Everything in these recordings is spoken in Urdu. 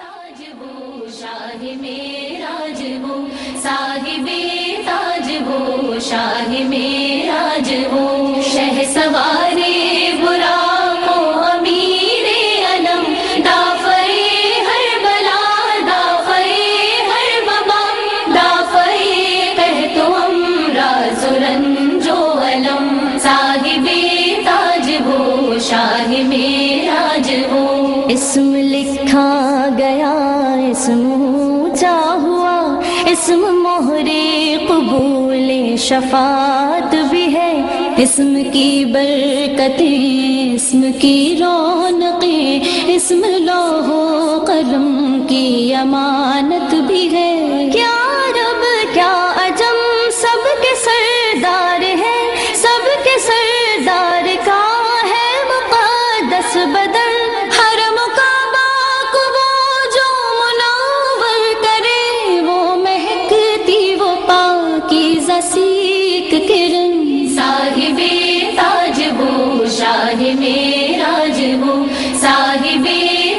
تاج وہ شاہ معراج وہ صاحب تاج وہ شاہ معراج وہ شہسوار براق و امیر علم دافع ہر بلا دافع ہر وبا دافع قحط و امراض و رنج و الم صاحب تاج وہ شاہ معراج وہ اسم لکھا گیا اسم اونچا ہوا اسم مہر قبول شفاعت بھی ہے اسم کی برکتیں اسم کی رونقیں اسم لوح و قلم کی امانت بھی ہے کیا رب کیا عجم سب کے سردار ہے سب کے سردار کا ہے مقدس بدن سیک کرن صاحب تاج وہ شاہ معراج وہ صاحب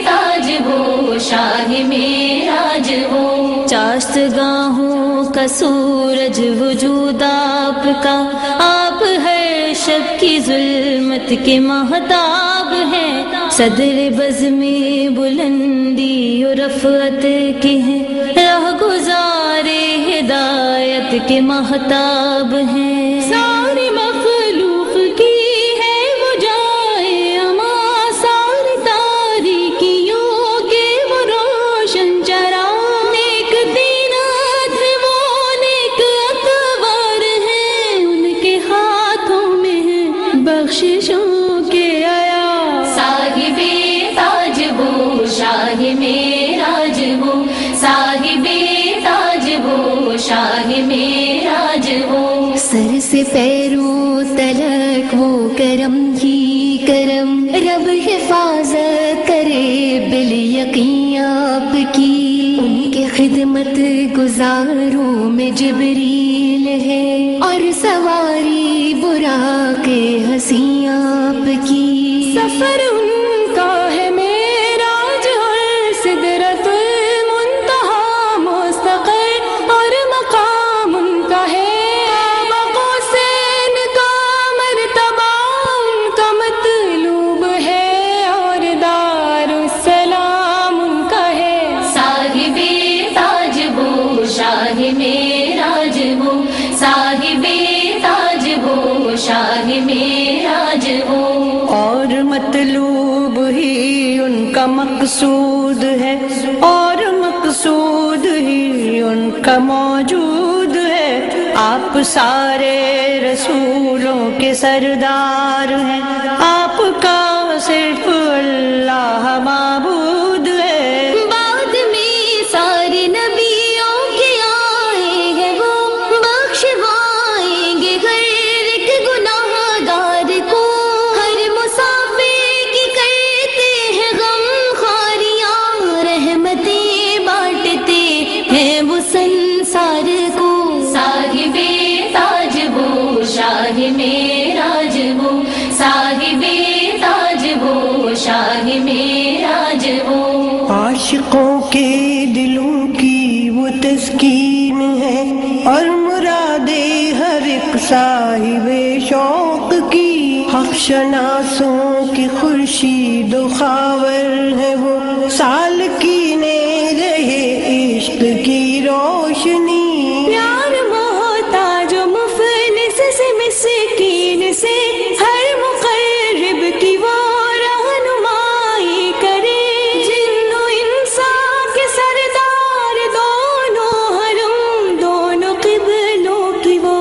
تاج وہ شاہ معراج وہ چاشت گاہوں کا سورج وجود آپ کا آپ ہر شب کی ظلمت کے مہتاب ہیں صدر بزم بلندی اور رفعت کے ہیں راہ گزار ہدایت کے مہتاب ہیں ساری مخلوق کی ہے وہ جائے اما ساری تاریکیوں کے وہ روشن چرا نیک دینات وہ نیک اطوار ہیں ان کے ہاتھوں میں ہے بخششوں کے آیا صاحب تاج وہ شاہ معراج وہ صاحب تاج وہ شاہ معراج وہ سر سے پیروں تلک وہ کرم ہی کرم رب حفاظت کرے بال یقین آپ کی ان کے خدمت گزاروں میں جبریل ہے اور سواری براق حسین آپ کی سفر ان کا ہے معراج اور سدرۃ معراج وہ صاحب تاج وہ شاہ معراج وہ اور مطلوب ہی ان کا مقصود ہے اور مقصود ہی ان کا موجود ہے آپ سارے رسولوں کے سردار ہیں آپ کا صرف اللہ معبود ہے بعد میں سارے نبی سنسار کو صاحب تاج وہ شاہ معراج وہ صاحب تاج وہ شاہ معراج وہ عاشقوں کے دلوں کی وہ تسکین ہے اور مراد ہر ایک صاحب شوق کی حق شناسوں کی خورشید و خاور ہے وہ سالکین رہے عشق کی روشنی پیار محتاج و مفلس سے مسکین سے ہر مقرب کی وہ رہنمائی کرے جن و انسان کے سردار دونوں حرم دونوں قبلوں کی وہ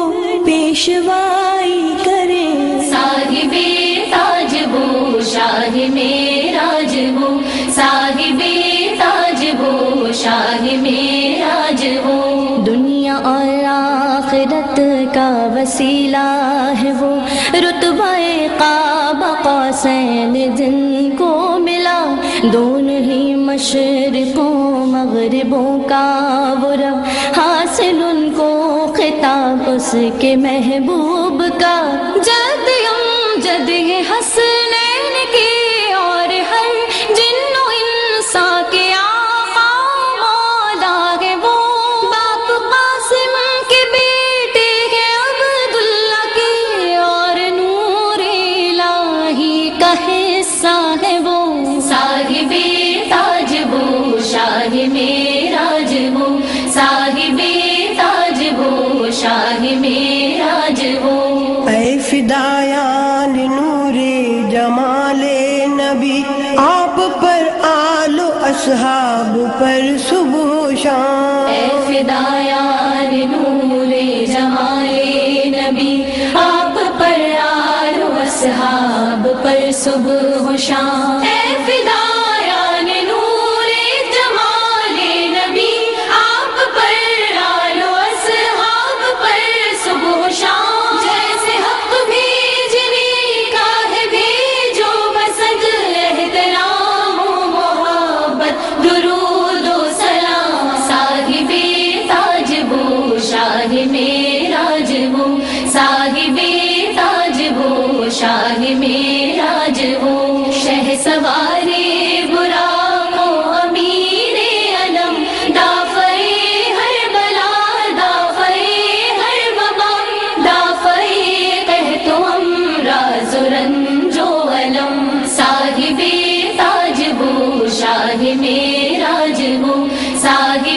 پیشوائی کرے صاحب تاج وہ شاہ معراج وہ صاحب تاج وہ شاہ معراج وہ دنیا اور آخرت کا وسیلہ ہے وہ رتبہ قاب قوسین جن کو ملا دونوں ہی مشرقوں مغربوں کا وہ رب حاصل ان کو خطاب اس کے محبوب کا جد امجد ہے حسنین کی اور ہر جن و انسان کے آقا اصحاب پر صبح و شام. اے فدایان نور جمال نبی، آپ پر آل و اصحاب پر صبح و شام. اے فدایان نور جمال نبی، آپ پر آل و اصحاب پر صبح و شام. جیسے حق بھیجنے کا ہے بھیجو بسد احترام و محبت، درود و سلام. صاحب تاج وہ شاہ معراج وہ، صاحب تاج وہ شاہ معراج وہ. شہ سوارے براق و امیر علم، دافع ہر بلا دافع ہر وبا، دافع قحط و امراض و رنج و الم. صاحب تاج وہ شاہ معراج وہ، صاحب